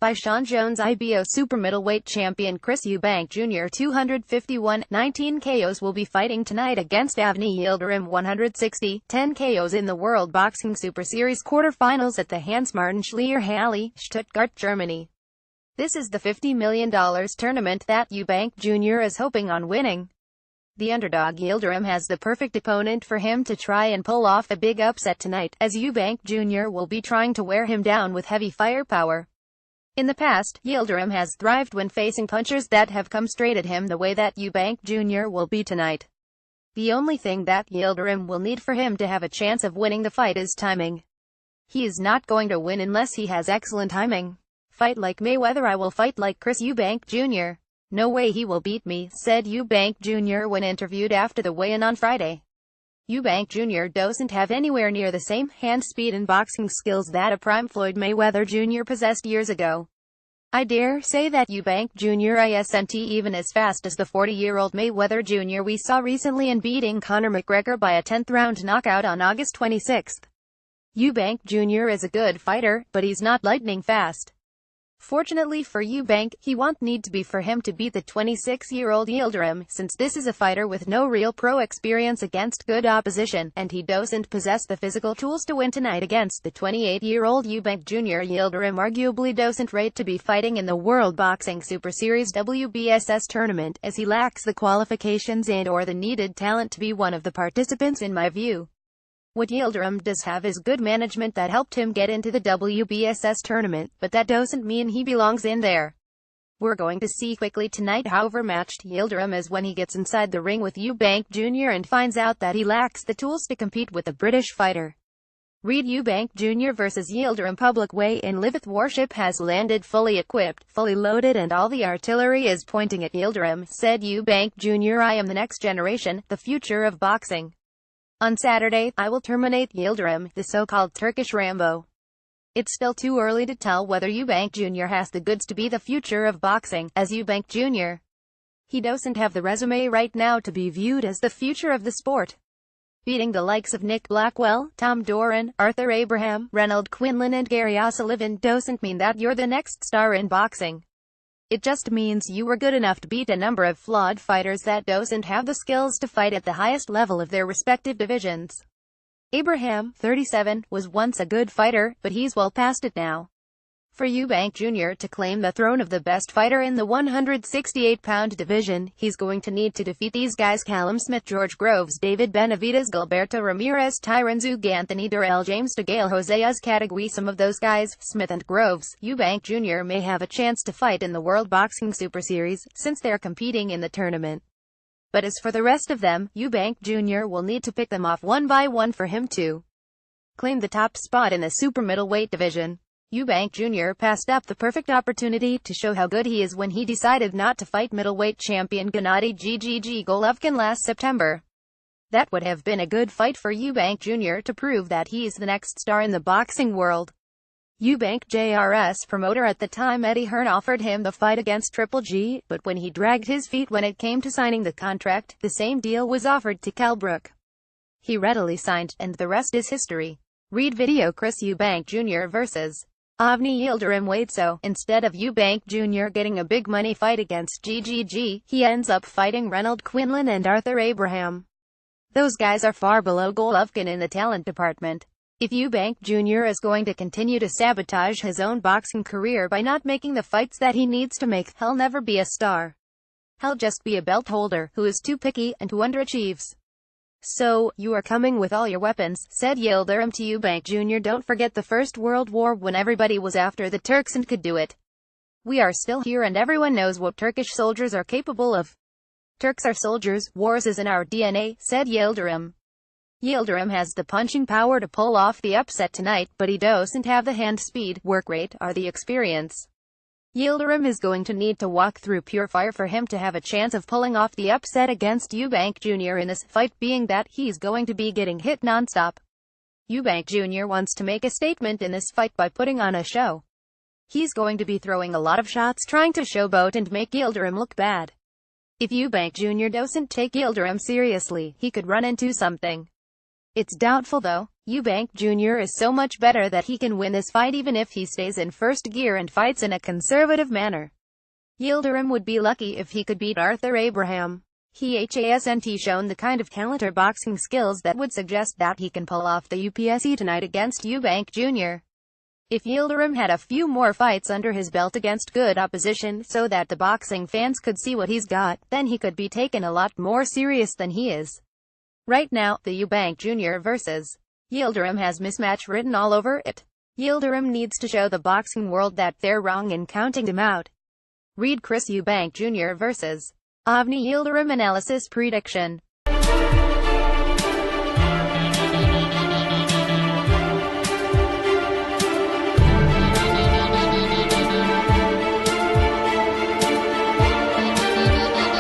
by Sean Jones IBO super middleweight champion Chris Eubank Jr. 251, 19 KOs will be fighting tonight against Avni Yildirim 160, 10 KOs in the World Boxing Super Series quarterfinals at the Hans-Martin-Schleierhalle, Stuttgart, Germany. This is the $50 million tournament that Eubank Jr. is hoping on winning. The underdog Yildirim has the perfect opponent for him to try and pull off a big upset tonight, as Eubank Jr. will be trying to wear him down with heavy firepower. In the past, Yildirim has thrived when facing punchers that have come straight at him the way that Eubank Jr. will be tonight. The only thing that Yildirim will need for him to have a chance of winning the fight is timing. He is not going to win unless he has excellent timing. Fight like Mayweather, I will fight like Chris Eubank Jr. No way he will beat me, said Eubank Jr. when interviewed after the weigh-in on Friday. Eubank Jr. doesn't have anywhere near the same hand speed and boxing skills that a prime Floyd Mayweather Jr. possessed years ago. I dare say that Eubank Jr. isn't even as fast as the 40-year-old Mayweather Jr. we saw recently in beating Conor McGregor by a 10th-round knockout on August 26. Eubank Jr. is a good fighter, but he's not lightning fast. Fortunately for Eubank, he won't need to be for him to beat the 26-year-old Yildirim, since this is a fighter with no real pro experience against good opposition, and he doesn't possess the physical tools to win tonight against the 28-year-old Eubank Jr. Yildirim arguably doesn't rate to be fighting in the World Boxing Super Series WBSS tournament, as he lacks the qualifications and/or the needed talent to be one of the participants in my view. What Yildirim does have is good management that helped him get into the WBSS tournament, but that doesn't mean he belongs in there. We're going to see quickly tonight how overmatched Yildirim is when he gets inside the ring with Eubank Jr. and finds out that he lacks the tools to compete with a British fighter. Read: Eubank Jr. vs. Yildirim. Public weigh-in. Lvov warship has landed fully equipped, fully loaded, and all the artillery is pointing at Yildirim, said Eubank Jr. I am the next generation, the future of boxing. On Saturday, I will terminate Yildirim, the so-called Turkish Rambo. It's still too early to tell whether Eubank Jr. has the goods to be the future of boxing, as Eubank Jr. He doesn't have the resume right now to be viewed as the future of the sport. Beating the likes of Nick Blackwell, Tom Doran, Arthur Abraham, Reynold Quinlan and Gary O'Sullivan doesn't mean that you're the next star in boxing. It just means you were good enough to beat a number of flawed fighters that doesn't have the skills to fight at the highest level of their respective divisions. Abraham, 37, was once a good fighter, but he's well past it now. For Eubank Jr. to claim the throne of the best fighter in the 168-pound division, he's going to need to defeat these guys: Callum Smith, George Groves, David Benavidez, Gilberto Ramirez, Tyron Zug, Anthony Durrell, James DeGale, Jose Uzcategui. Some of those guys, Smith and Groves, Eubank Jr. may have a chance to fight in the World Boxing Super Series, since they're competing in the tournament. But as for the rest of them, Eubank Jr. will need to pick them off one by one for him to claim the top spot in the super middleweight division. Eubank Jr. passed up the perfect opportunity to show how good he is when he decided not to fight middleweight champion Gennady Golovkin last September. That would have been a good fight for Eubank Jr. to prove that he's the next star in the boxing world. Eubank Jr.'s promoter at the time, Eddie Hearn, offered him the fight against Triple G, but when he dragged his feet when it came to signing the contract, the same deal was offered to Kell Brook. He readily signed, and the rest is history. Read video: Chris Eubank Jr. vs. Avni Yildirim. Wait, so instead of Eubank Jr. getting a big money fight against GGG, he ends up fighting Reynold Quinlan and Arthur Abraham. Those guys are far below Golovkin in the talent department. If Eubank Jr. is going to continue to sabotage his own boxing career by not making the fights that he needs to make, he'll never be a star. He'll just be a belt holder who is too picky and who underachieves. So, you are coming with all your weapons, said Yildirim to Eubank Jr. Don't forget the First World War, when everybody was after the Turks and could do it. We are still here and everyone knows what Turkish soldiers are capable of. Turks are soldiers, wars is in our DNA, said Yildirim. Yildirim has the punching power to pull off the upset tonight, but he doesn't have the hand speed, work rate, or the experience. Yildirim is going to need to walk through pure fire for him to have a chance of pulling off the upset against Eubank Jr. in this fight, being that he's going to be getting hit nonstop. Eubank Jr. wants to make a statement in this fight by putting on a show. He's going to be throwing a lot of shots, trying to showboat and make Yildirim look bad. If Eubank Jr. doesn't take Yildirim seriously, he could run into something. It's doubtful though. Eubank Jr. is so much better that he can win this fight even if he stays in first gear and fights in a conservative manner. Yildirim would be lucky if he could beat Arthur Abraham. He hasn't shown the kind of talent or boxing skills that would suggest that he can pull off the UPSC tonight against Eubank Jr. If Yildirim had a few more fights under his belt against good opposition so that the boxing fans could see what he's got, then he could be taken a lot more serious than he is. Right now, the Eubank Jr. vs. Yildirim has mismatch written all over it. Yildirim needs to show the boxing world that they're wrong in counting him out. Read Chris Eubank Jr. vs. Avni Yildirim analysis prediction.